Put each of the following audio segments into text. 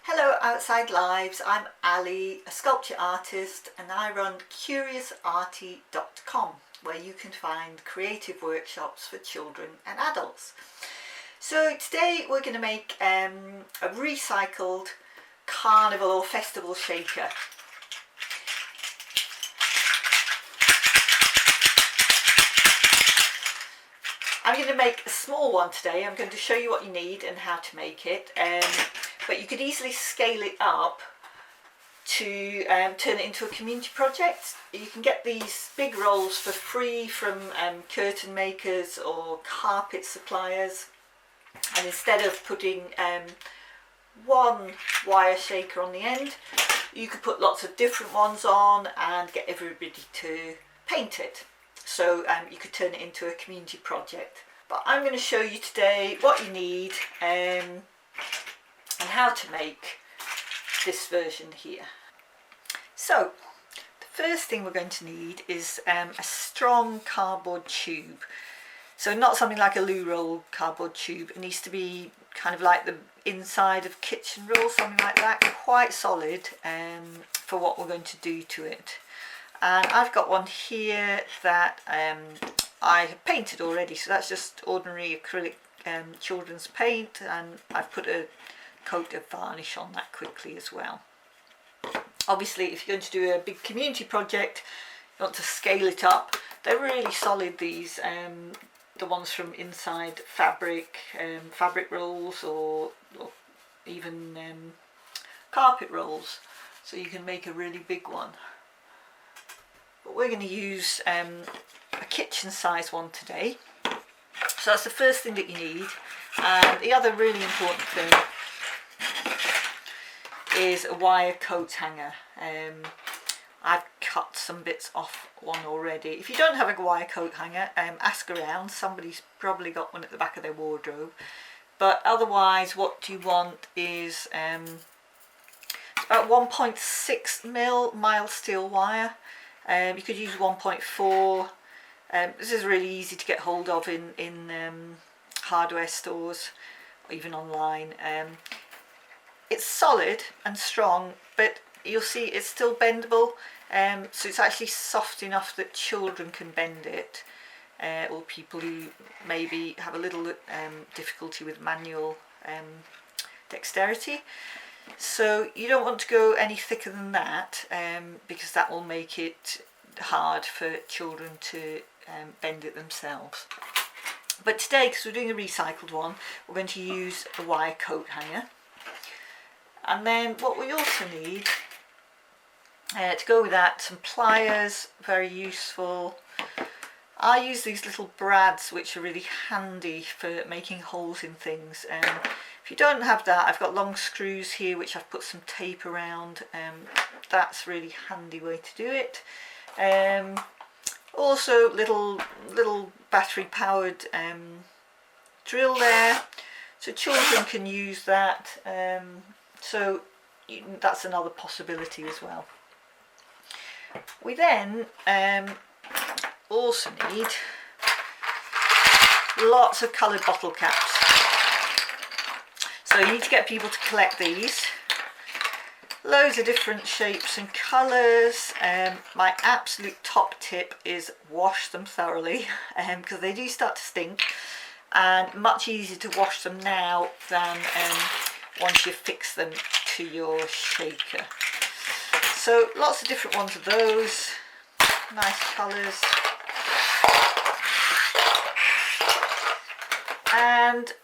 Hello Outside Lives, I'm Ali, a sculpture artist, and I run curiousarty.com, where you can find creative workshops for children and adults. So today we're going to make a recycled carnival or festival shaker. I'm going to make a small one today. I'm going to show you what you need and how to make it. But you could easily scale it up to turn it into a community project. You can get these big rolls for free from curtain makers or carpet suppliers, and instead of putting one wire shaker on the end, you could put lots of different ones on and get everybody to paint it. So you could turn it into a community project. But I'm going to show you today what you need and how to make this version here. So the first thing we're going to need is a strong cardboard tube. So not something like a loo roll cardboard tube. It needs to be kind of like the inside of kitchen roll, something like that, quite solid for what we're going to do to it. And I've got one here that I have painted already, so that's just ordinary acrylic children's paint, and I've put a coat of varnish on that quickly as well. Obviously, if you're going to do a big community project, you want to scale it up. They're really solid, these, the ones from Inside Fabric, fabric rolls, or even carpet rolls, so you can make a really big one. But we're going to use a kitchen size one today. So that's the first thing that you need. And the other really important thing is a wire coat hanger. I've cut some bits off one already. If you don't have a wire coat hanger, ask around. Somebody's probably got one at the back of their wardrobe. But otherwise, what you want is about 1.6 mil mild steel wire. You could use 1.4. This is really easy to get hold of in hardware stores or even online. It's solid and strong, but you'll see it's still bendable, so it's actually soft enough that children can bend it, or people who maybe have a little difficulty with manual dexterity. So you don't want to go any thicker than that, because that will make it hard for children to bend it themselves. But today, because we're doing a recycled one, we're going to use a wire coat hanger. And then what we also need to go with that, some pliers, very useful. I use these little brads, which are really handy for making holes in things. If you don't have that, I've got long screws here which I've put some tape around. That's a really handy way to do it. Also little battery powered drill there, so children can use that. So that's another possibility as well. We then also need lots of coloured bottle caps. So you need to get people to collect these. Loads of different shapes and colours. My absolute top tip is wash them thoroughly, because they do start to stink, and much easier to wash them now than once you fix them to your shaker. So lots of different ones of those, nice colours. And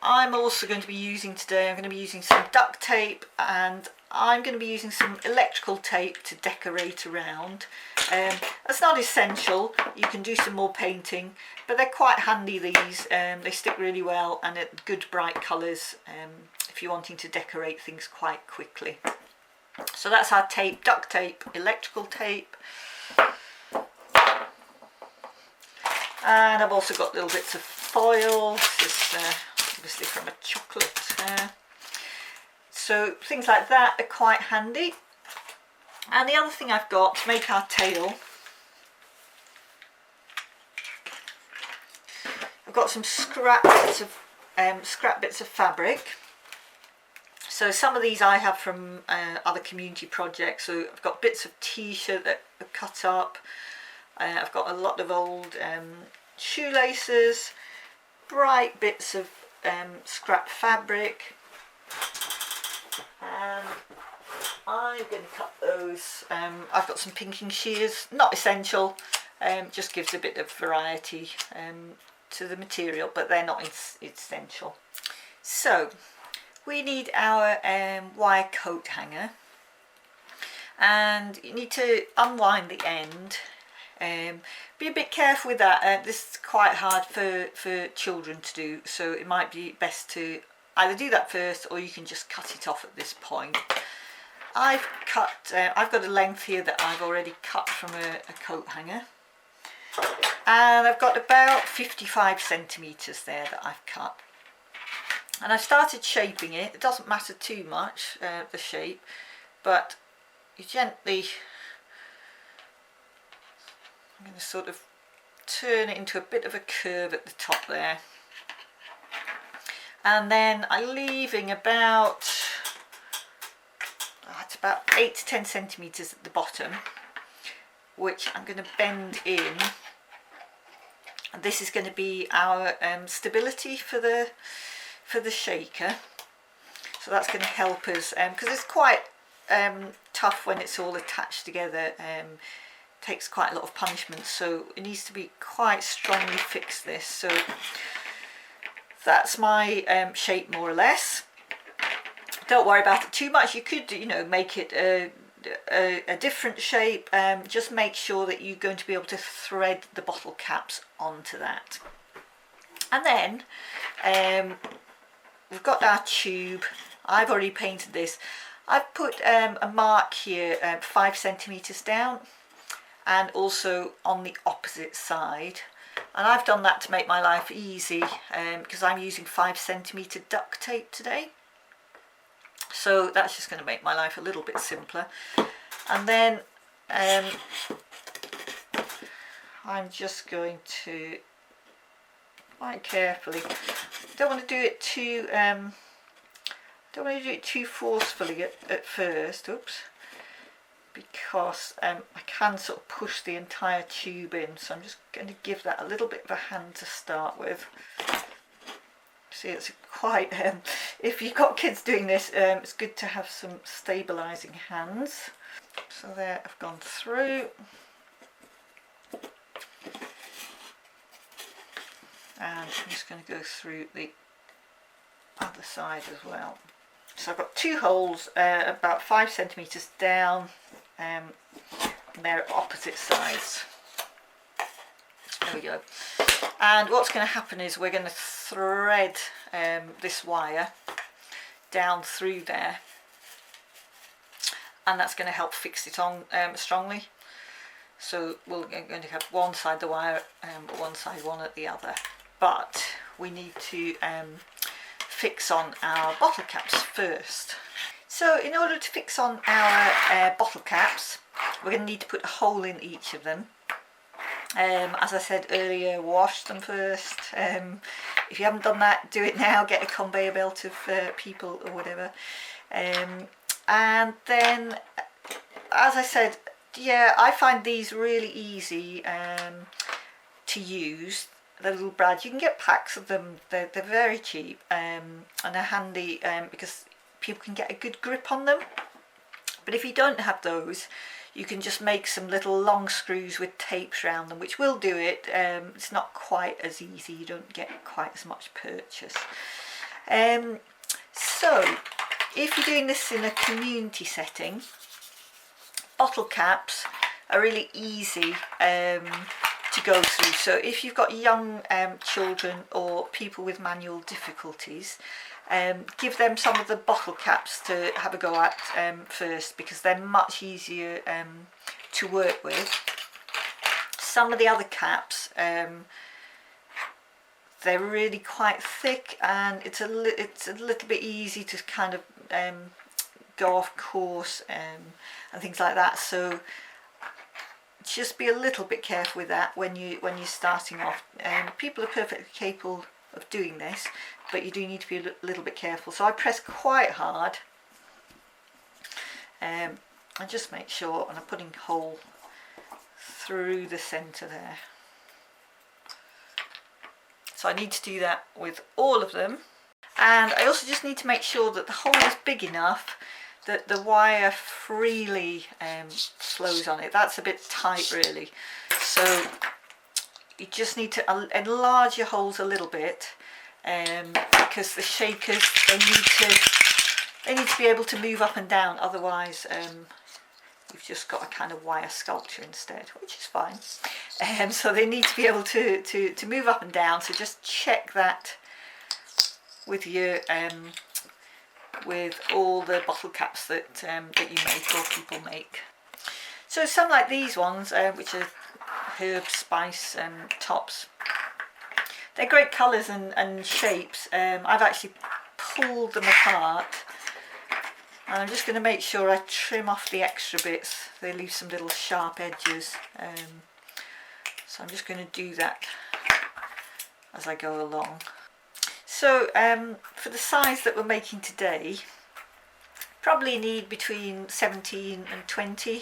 I'm also going to be using today, I'm going to be using some duct tape, and I'm going to be using some electrical tape to decorate around. That's not essential, you can do some more painting, but they're quite handy, these. They stick really well, and they're good bright colours if you're wanting to decorate things quite quickly. So that's our tape, duct tape, electrical tape. And I've also got little bits of foil. This is obviously from a chocolate. So things like that are quite handy. And the other thing I've got to make our tail, I've got some scrap bits of fabric. So some of these I have from other community projects. So I've got bits of t-shirt that are cut up. I've got a lot of old shoelaces, bright bits of scrap fabric, and I'm going to cut those. I've got some pinking shears, not essential, just gives a bit of variety to the material, but they're not essential. So we need our wire coat hanger, and you need to unwind the end. Be a bit careful with that. This is quite hard for children to do, so it might be best to either do that first, or you can just cut it off at this point. I've got a length here that I've already cut from a coat hanger, and I've got about 55 centimetres there that I've cut, and I've started shaping it. It doesn't matter too much, the shape, but you gently, I'm going to sort of turn it into a bit of a curve at the top there, and then I'm leaving about, it's about 8 to 10 centimetres at the bottom, which I'm going to bend in, and this is going to be our stability for the shaker. So that's going to help us, because it's quite tough when it's all attached together. Takes quite a lot of punishment, so it needs to be quite strongly fixed, this. So that's my shape more or less. Don't worry about it too much. You could, you know, make it a different shape. Just make sure that you're going to be able to thread the bottle caps onto that. And then we've got our tube. I've already painted this. I've put a mark here 5 centimetres down, and also on the opposite side, and I've done that to make my life easy, because I'm using 5 centimetre duct tape today, so that's just going to make my life a little bit simpler. And then I'm just going to quite carefully, don't want to do it too forcefully at first, oops, because I can sort of push the entire tube in, so I'm just going to give that a little bit of a hand to start with. See, it's quite, if you've got kids doing this, it's good to have some stabilising hands. So there, I've gone through, and I'm just going to go through the other side as well. So I've got 2 holes about 5 centimetres down, and they're opposite sides. There we go. And what's going to happen is we're going to thread this wire down through there, and that's going to help fix it on strongly. So we're going to have one side the wire, one side one at the other, but we need to fix on our bottle caps first. So in order to fix on our bottle caps, we're going to need to put a hole in each of them. As I said earlier, wash them first. If you haven't done that, do it now. Get a conveyor belt of people or whatever. And then, as I said, yeah, I find these really easy to use. The little brads, you can get packs of them. They're very cheap, and they're handy because people can get a good grip on them. But if you don't have those, you can just make some little long screws with tapes around them, which will do it. It's not quite as easy, you don't get quite as much purchase. So if you're doing this in a community setting, bottle caps are really easy to go through. So if you've got young children or people with manual difficulties, give them some of the bottle caps to have a go at first, because they're much easier to work with. Some of the other caps, they're really quite thick, and it's a little bit easy to kind of go off course and things like that. So just be a little bit careful with that when you're starting off. People are perfectly capable of doing this, but you do need to be a little bit careful. So I press quite hard, and just make sure, and I'm putting a hole through the centre there. So I need to do that with all of them. And I also just need to make sure that the hole is big enough that the wire freely flows on it. That's a bit tight really. So you just need to enlarge your holes a little bit, because the shakers, they need to be able to move up and down. Otherwise, you've just got a kind of wire sculpture instead, which is fine. So they need to be able to move up and down. So just check that with your with all the bottle caps that that you make or people make. So some like these ones, which are herb spice tops, they're great colours and shapes. I've actually pulled them apart, and I'm just going to make sure I trim off the extra bits. They leave some little sharp edges, so I'm just going to do that as I go along. So for the size that we're making today, probably need between 17 and 20,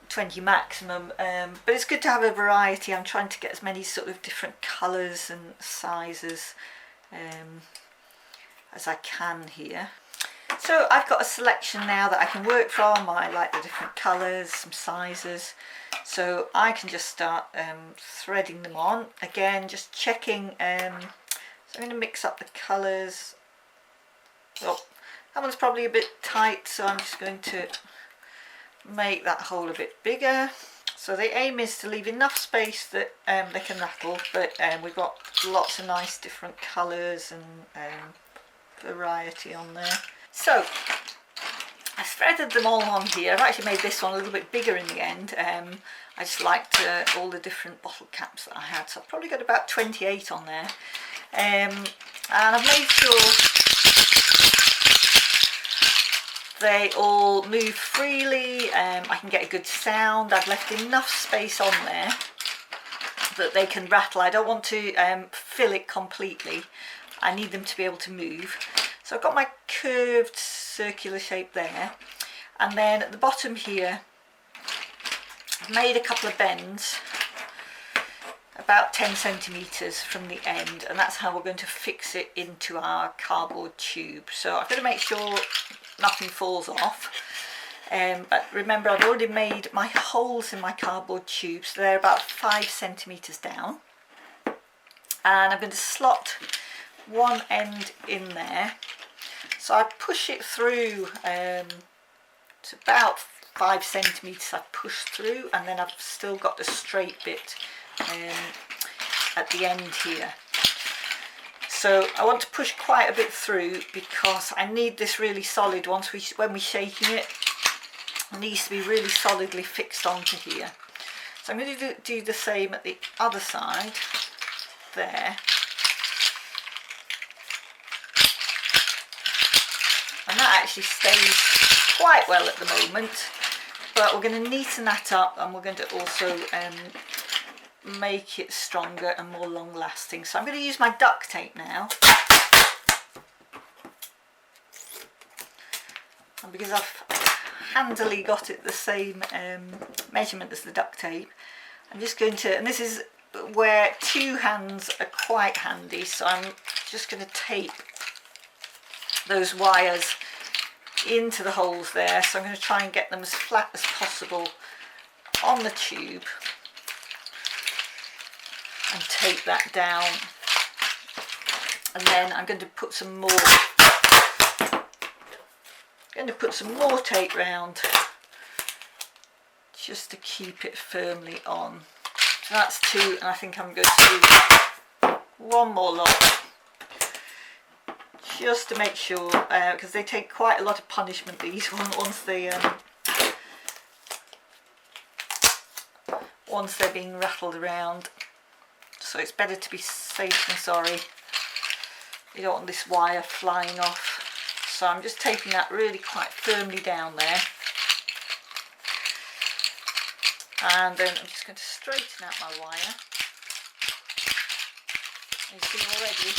20 maximum, but it's good to have a variety. I'm trying to get as many sort of different colours and sizes as I can here. So I've got a selection now that I can work from. I like the different colours, some sizes, so I can just start threading them on. Again, just checking. So I'm going to mix up the colours. Oh, that one's probably a bit tight, so I'm just going to make that hole a bit bigger. So the aim is to leave enough space that they can rattle, but we've got lots of nice different colours and variety on there. So I threaded them all on here. I've actually made this one a little bit bigger in the end. I just liked all the different bottle caps that I had, so I've probably got about 28 on there. And I've made sure they all move freely. I can get a good sound. I've left enough space on there that they can rattle. I don't want to fill it completely. I need them to be able to move. So I've got my curved circular shape there, and then at the bottom here I've made a couple of bends about 10 centimetres from the end, and that's how we're going to fix it into our cardboard tube. So I've got to make sure nothing falls off, but remember, I've already made my holes in my cardboard tube, so they're about 5 centimetres down, and I'm going to slot one end in there. So I push it through to about 5 centimetres. I push through, and then I've still got the straight bit at the end here. So I want to push quite a bit through because I need this really solid. When we're shaking it, it needs to be really solidly fixed onto here. So I'm going to do the same at the other side there. And that actually stays quite well at the moment, but we're going to neaten that up, and we're going to also make it stronger and more long lasting. So I'm going to use my duct tape now, and because I've handily got it the same measurement as the duct tape, I'm just going to, and this is where two hands are quite handy, so I'm just going to tape those wires into the holes there. So I'm going to try and get them as flat as possible on the tube and tape that down, and then I'm going to put some more tape round just to keep it firmly on. So that's two, and I think I'm going to do one more lot just to make sure, because they take quite a lot of punishment, these ones, once they're being rattled around. So it's better to be safe than sorry. You don't want this wire flying off. So I'm just taping that really quite firmly down there. And then I'm just going to straighten out my wire. You see already,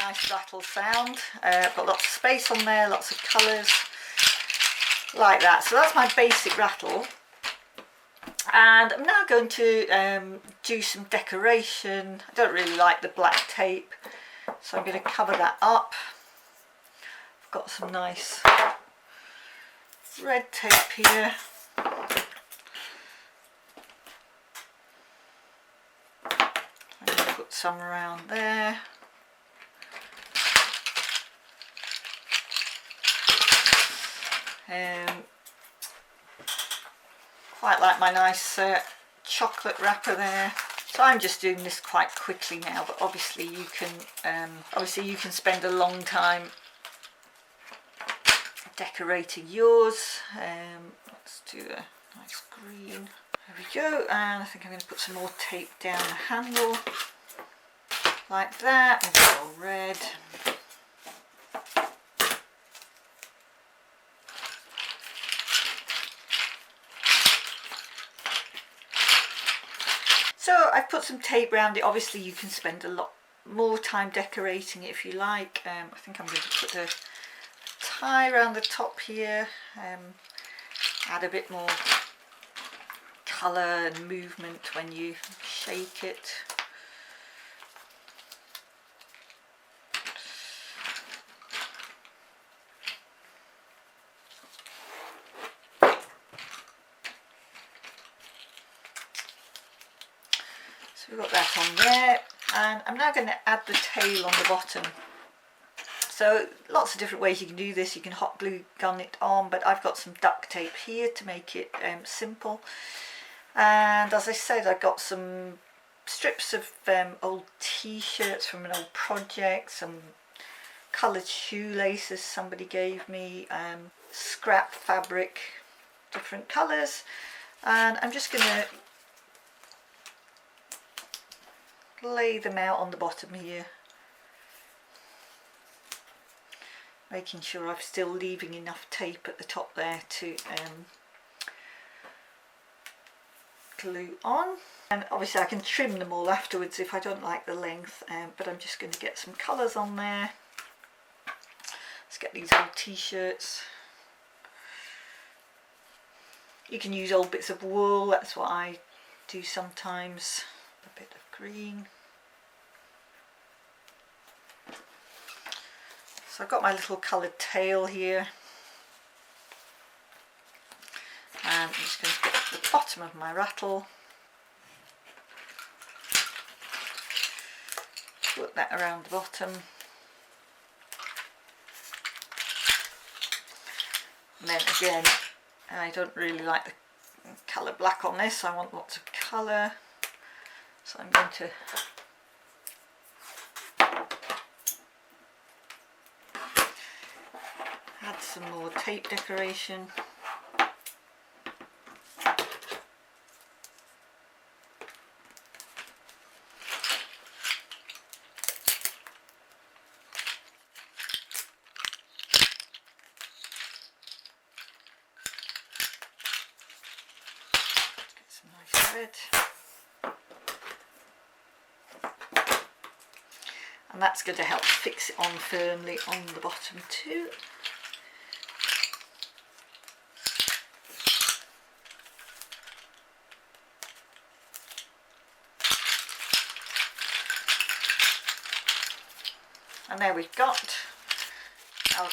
nice rattle sound. I've got lots of space on there, lots of colours, like that. So that's my basic rattle. And I'm now going to do some decoration. I don't really like the black tape, so I'm going to cover that up. I've got some nice red tape here. I'm going to put some around there. Quite like my nice chocolate wrapper there. So I'm just doing this quite quickly now, but obviously you can spend a long time decorating yours. Let's do a nice green. There we go, and I think I'm going to put some more tape down the handle like that, and a little red. So I've put some tape around it. Obviously you can spend a lot more time decorating it if you like. I think I'm going to put a tie around the top here, add a bit more colour and movement when you shake it. So we've got that on there, and I'm now going to add the tail on the bottom. So lots of different ways you can do this. You can hot glue gun it on, but I've got some duct tape here to make it simple. And as I said, I got some strips of old t-shirts from an old project, some coloured shoelaces somebody gave me, scrap fabric, different colours, and I'm just going to lay them out on the bottom here, making sure I'm still leaving enough tape at the top there to glue on. And obviously I can trim them all afterwards if I don't like the length, but I'm just going to get some colours on there. Let's get these old t-shirts. You can use old bits of wool, that's what I do sometimes. A bit of green. So I've got my little coloured tail here, and I'm just going to get to the bottom of my rattle, put that around the bottom, and then again, I don't really like the colour black on this, I want lots of colour. So I'm going to add some more tape decoration. Get some nice red. And that's going to help fix it on firmly on the bottom too. And there we've got our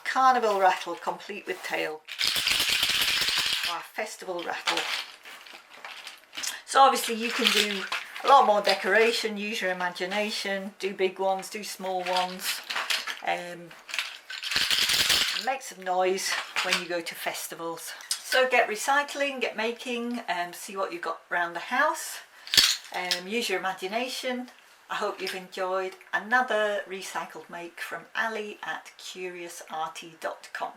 carnival rattle complete with tail, our festival rattle. So obviously you can do a lot more decoration, use your imagination, do big ones, do small ones, make some noise when you go to festivals. So get recycling, get making, see what you've got around the house, use your imagination. I hope you've enjoyed another recycled make from Ali at curiousarty.com.